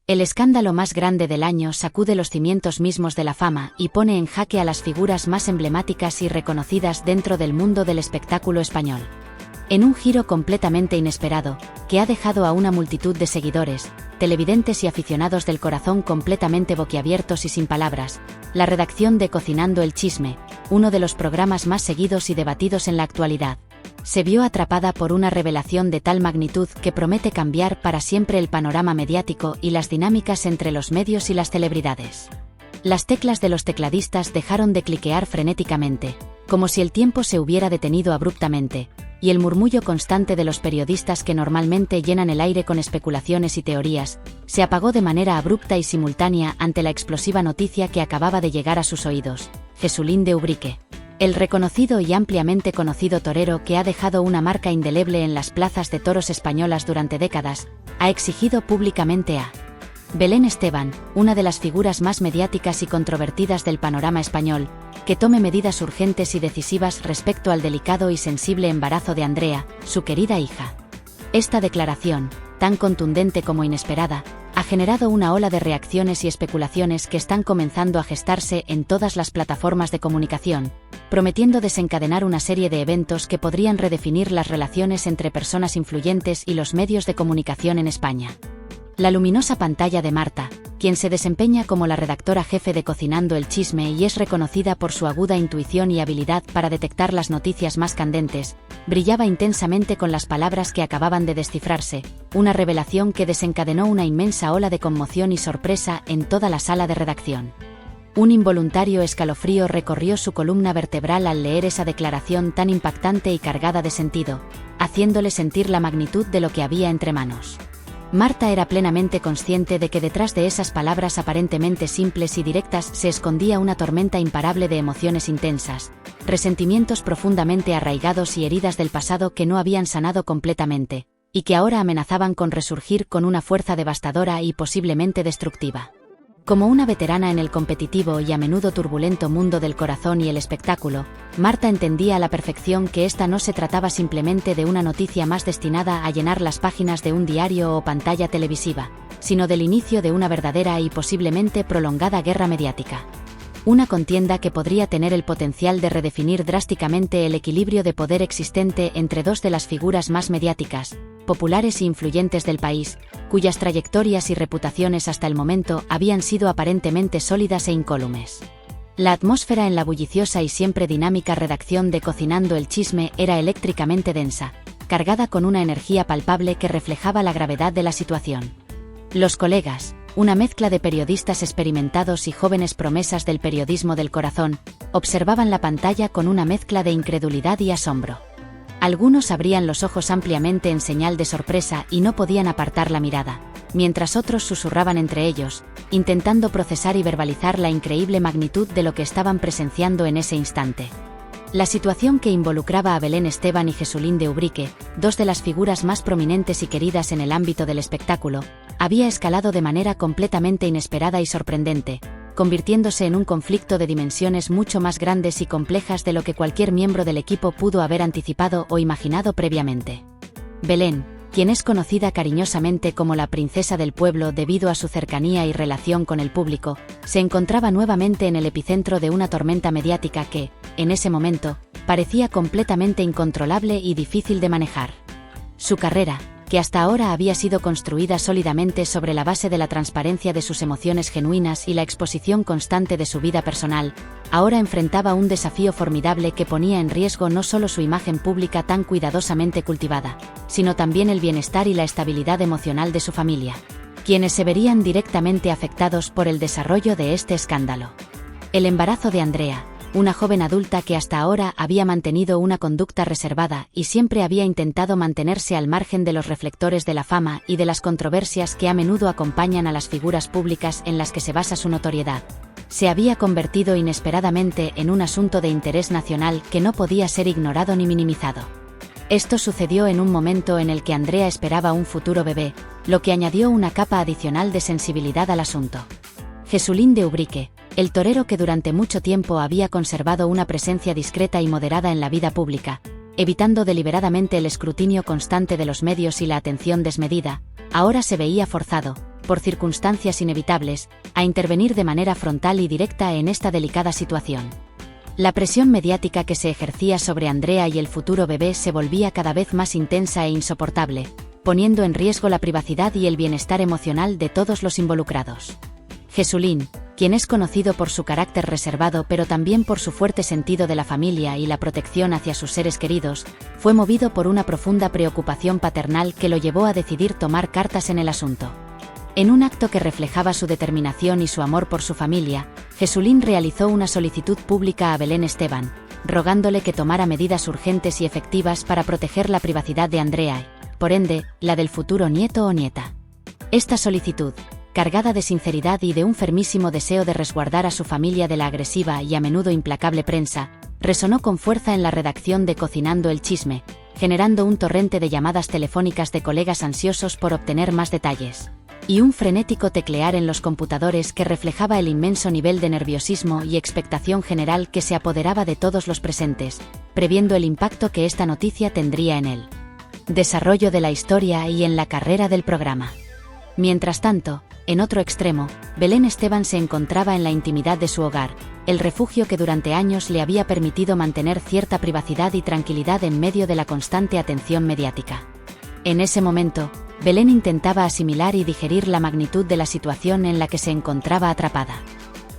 El escándalo más grande del año sacude los cimientos mismos de la fama y pone en jaque a las figuras más emblemáticas y reconocidas dentro del mundo del espectáculo español. En un giro completamente inesperado, que ha dejado a una multitud de seguidores, televidentes y aficionados del corazón completamente boquiabiertos y sin palabras, la redacción de Cocinando el Chisme, uno de los programas más seguidos y debatidos en la actualidad, se vio atrapada por una revelación de tal magnitud que promete cambiar para siempre el panorama mediático y las dinámicas entre los medios y las celebridades. Las teclas de los tecladistas dejaron de cliquear frenéticamente, como si el tiempo se hubiera detenido abruptamente, y el murmullo constante de los periodistas que normalmente llenan el aire con especulaciones y teorías, se apagó de manera abrupta y simultánea ante la explosiva noticia que acababa de llegar a sus oídos: Jesulín de Ubrique. El reconocido y ampliamente conocido torero que ha dejado una marca indeleble en las plazas de toros españolas durante décadas, ha exigido públicamente a Belén Esteban, una de las figuras más mediáticas y controvertidas del panorama español, que tome medidas urgentes y decisivas respecto al delicado y sensible embarazo de Andrea, su querida hija. Esta declaración, tan contundente como inesperada, ha generado una ola de reacciones y especulaciones que están comenzando a gestarse en todas las plataformas de comunicación, prometiendo desencadenar una serie de eventos que podrían redefinir las relaciones entre personas influyentes y los medios de comunicación en España. La luminosa pantalla de Marta, quien se desempeña como la redactora jefe de Cocinando el Chisme y es reconocida por su aguda intuición y habilidad para detectar las noticias más candentes, brillaba intensamente con las palabras que acababan de descifrarse, una revelación que desencadenó una inmensa ola de conmoción y sorpresa en toda la sala de redacción. Un involuntario escalofrío recorrió su columna vertebral al leer esa declaración tan impactante y cargada de sentido, haciéndole sentir la magnitud de lo que había entre manos. Marta era plenamente consciente de que detrás de esas palabras aparentemente simples y directas se escondía una tormenta imparable de emociones intensas, resentimientos profundamente arraigados y heridas del pasado que no habían sanado completamente, y que ahora amenazaban con resurgir con una fuerza devastadora y posiblemente destructiva. Como una veterana en el competitivo y a menudo turbulento mundo del corazón y el espectáculo, Marta entendía a la perfección que esta no se trataba simplemente de una noticia más destinada a llenar las páginas de un diario o pantalla televisiva, sino del inicio de una verdadera y posiblemente prolongada guerra mediática. Una contienda que podría tener el potencial de redefinir drásticamente el equilibrio de poder existente entre dos de las figuras más mediáticas, populares e influyentes del país, cuyas trayectorias y reputaciones hasta el momento habían sido aparentemente sólidas e incólumes. La atmósfera en la bulliciosa y siempre dinámica redacción de Cocinando el Chisme era eléctricamente densa, cargada con una energía palpable que reflejaba la gravedad de la situación. Los colegas, una mezcla de periodistas experimentados y jóvenes promesas del periodismo del corazón, observaban la pantalla con una mezcla de incredulidad y asombro. Algunos abrían los ojos ampliamente en señal de sorpresa y no podían apartar la mirada, mientras otros susurraban entre ellos, intentando procesar y verbalizar la increíble magnitud de lo que estaban presenciando en ese instante. La situación que involucraba a Belén Esteban y Jesulín de Ubrique, dos de las figuras más prominentes y queridas en el ámbito del espectáculo, había escalado de manera completamente inesperada y sorprendente, convirtiéndose en un conflicto de dimensiones mucho más grandes y complejas de lo que cualquier miembro del equipo pudo haber anticipado o imaginado previamente. Belén, quien es conocida cariñosamente como la princesa del pueblo debido a su cercanía y relación con el público, se encontraba nuevamente en el epicentro de una tormenta mediática que, en ese momento, parecía completamente incontrolable y difícil de manejar. Su carrera, que hasta ahora había sido construida sólidamente sobre la base de la transparencia de sus emociones genuinas y la exposición constante de su vida personal, ahora enfrentaba un desafío formidable que ponía en riesgo no solo su imagen pública tan cuidadosamente cultivada, sino también el bienestar y la estabilidad emocional de su familia, quienes se verían directamente afectados por el desarrollo de este escándalo. El embarazo de Andrea, una joven adulta que hasta ahora había mantenido una conducta reservada y siempre había intentado mantenerse al margen de los reflectores de la fama y de las controversias que a menudo acompañan a las figuras públicas en las que se basa su notoriedad, se había convertido inesperadamente en un asunto de interés nacional que no podía ser ignorado ni minimizado. Esto sucedió en un momento en el que Andrea esperaba un futuro bebé, lo que añadió una capa adicional de sensibilidad al asunto. Jesulín de Ubrique, el torero que durante mucho tiempo había conservado una presencia discreta y moderada en la vida pública, evitando deliberadamente el escrutinio constante de los medios y la atención desmedida, ahora se veía forzado, por circunstancias inevitables, a intervenir de manera frontal y directa en esta delicada situación. La presión mediática que se ejercía sobre Andrea y el futuro bebé se volvía cada vez más intensa e insoportable, poniendo en riesgo la privacidad y el bienestar emocional de todos los involucrados. Jesulín, quien es conocido por su carácter reservado pero también por su fuerte sentido de la familia y la protección hacia sus seres queridos, fue movido por una profunda preocupación paternal que lo llevó a decidir tomar cartas en el asunto. En un acto que reflejaba su determinación y su amor por su familia, Jesulín realizó una solicitud pública a Belén Esteban, rogándole que tomara medidas urgentes y efectivas para proteger la privacidad de Andrea y, por ende, la del futuro nieto o nieta. Esta solicitud, cargada de sinceridad y de un fermísimo deseo de resguardar a su familia de la agresiva y a menudo implacable prensa, resonó con fuerza en la redacción de Cocinando el Chisme, generando un torrente de llamadas telefónicas de colegas ansiosos por obtener más detalles, y un frenético teclear en los computadores que reflejaba el inmenso nivel de nerviosismo y expectación general que se apoderaba de todos los presentes, previendo el impacto que esta noticia tendría en el desarrollo de la historia y en la carrera del programa. Mientras tanto, en otro extremo, Belén Esteban se encontraba en la intimidad de su hogar, el refugio que durante años le había permitido mantener cierta privacidad y tranquilidad en medio de la constante atención mediática. En ese momento, Belén intentaba asimilar y digerir la magnitud de la situación en la que se encontraba atrapada.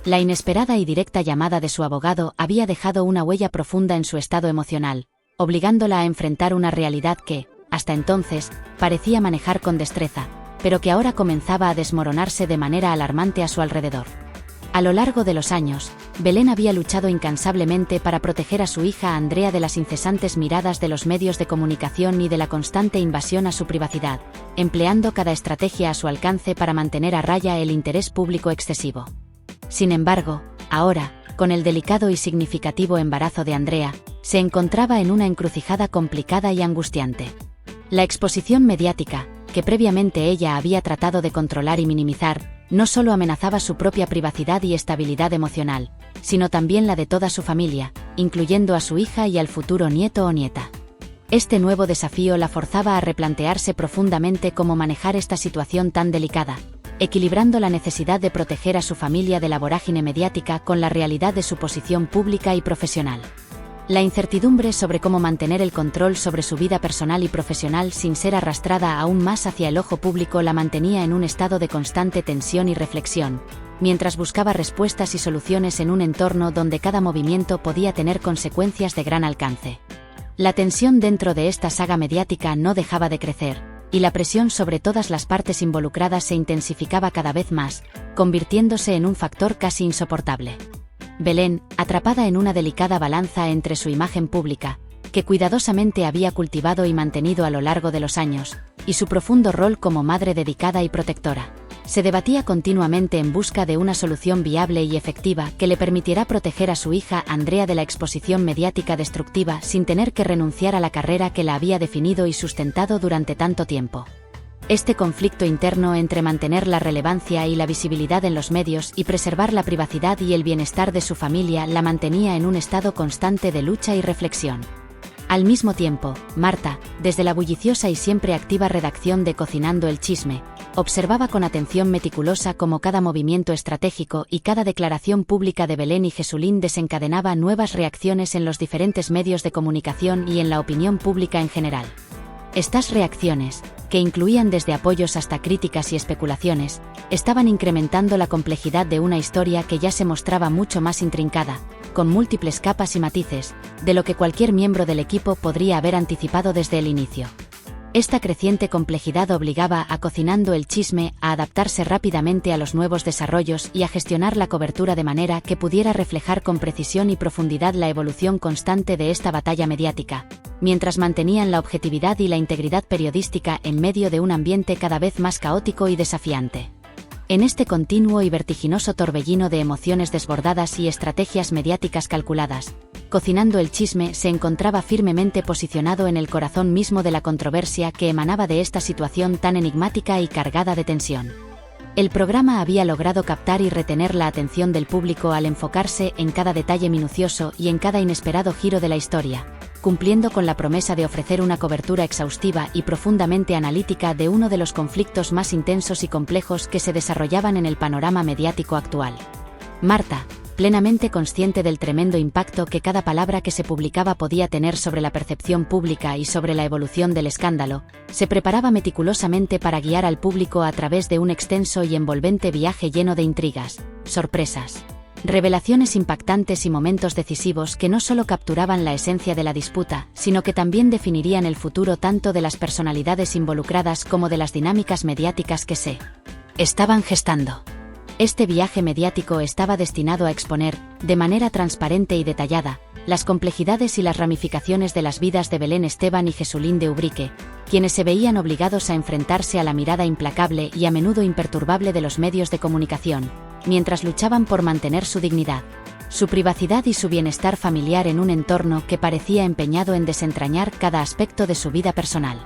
La inesperada y directa llamada de su abogado había dejado una huella profunda en su estado emocional, obligándola a enfrentar una realidad que, hasta entonces, parecía manejar con destreza, pero que ahora comenzaba a desmoronarse de manera alarmante a su alrededor. A lo largo de los años, Belén había luchado incansablemente para proteger a su hija Andrea de las incesantes miradas de los medios de comunicación y de la constante invasión a su privacidad, empleando cada estrategia a su alcance para mantener a raya el interés público excesivo. Sin embargo, ahora, con el delicado y significativo embarazo de Andrea, se encontraba en una encrucijada complicada y angustiante. La exposición mediática, que previamente ella había tratado de controlar y minimizar, no solo amenazaba su propia privacidad y estabilidad emocional, sino también la de toda su familia, incluyendo a su hija y al futuro nieto o nieta. Este nuevo desafío la forzaba a replantearse profundamente cómo manejar esta situación tan delicada, equilibrando la necesidad de proteger a su familia de la vorágine mediática con la realidad de su posición pública y profesional. La incertidumbre sobre cómo mantener el control sobre su vida personal y profesional sin ser arrastrada aún más hacia el ojo público la mantenía en un estado de constante tensión y reflexión, mientras buscaba respuestas y soluciones en un entorno donde cada movimiento podía tener consecuencias de gran alcance. La tensión dentro de esta saga mediática no dejaba de crecer, y la presión sobre todas las partes involucradas se intensificaba cada vez más, convirtiéndose en un factor casi insoportable. Belén, atrapada en una delicada balanza entre su imagen pública, que cuidadosamente había cultivado y mantenido a lo largo de los años, y su profundo rol como madre dedicada y protectora, se debatía continuamente en busca de una solución viable y efectiva que le permitiera proteger a su hija Andrea de la exposición mediática destructiva sin tener que renunciar a la carrera que la había definido y sustentado durante tanto tiempo. Este conflicto interno entre mantener la relevancia y la visibilidad en los medios y preservar la privacidad y el bienestar de su familia la mantenía en un estado constante de lucha y reflexión. Al mismo tiempo, Marta, desde la bulliciosa y siempre activa redacción de Cocinando el Chisme, observaba con atención meticulosa cómo cada movimiento estratégico y cada declaración pública de Belén y Jesulín desencadenaba nuevas reacciones en los diferentes medios de comunicación y en la opinión pública en general. Estas reacciones, que incluían desde apoyos hasta críticas y especulaciones, estaban incrementando la complejidad de una historia que ya se mostraba mucho más intrincada, con múltiples capas y matices, de lo que cualquier miembro del equipo podría haber anticipado desde el inicio. Esta creciente complejidad obligaba a Cocinando el Chisme a adaptarse rápidamente a los nuevos desarrollos y a gestionar la cobertura de manera que pudiera reflejar con precisión y profundidad la evolución constante de esta batalla mediática, mientras mantenían la objetividad y la integridad periodística en medio de un ambiente cada vez más caótico y desafiante. En este continuo y vertiginoso torbellino de emociones desbordadas y estrategias mediáticas calculadas, Cocinando el Chisme se encontraba firmemente posicionado en el corazón mismo de la controversia que emanaba de esta situación tan enigmática y cargada de tensión. El programa había logrado captar y retener la atención del público al enfocarse en cada detalle minucioso y en cada inesperado giro de la historia, cumpliendo con la promesa de ofrecer una cobertura exhaustiva y profundamente analítica de uno de los conflictos más intensos y complejos que se desarrollaban en el panorama mediático actual. Marta, plenamente consciente del tremendo impacto que cada palabra que se publicaba podía tener sobre la percepción pública y sobre la evolución del escándalo, se preparaba meticulosamente para guiar al público a través de un extenso y envolvente viaje lleno de intrigas, sorpresas, revelaciones impactantes y momentos decisivos que no solo capturaban la esencia de la disputa, sino que también definirían el futuro tanto de las personalidades involucradas como de las dinámicas mediáticas que se estaban gestando. Este viaje mediático estaba destinado a exponer, de manera transparente y detallada, las complejidades y las ramificaciones de las vidas de Belén Esteban y Jesulín de Ubrique, quienes se veían obligados a enfrentarse a la mirada implacable y a menudo imperturbable de los medios de comunicación, mientras luchaban por mantener su dignidad, su privacidad y su bienestar familiar en un entorno que parecía empeñado en desentrañar cada aspecto de su vida personal.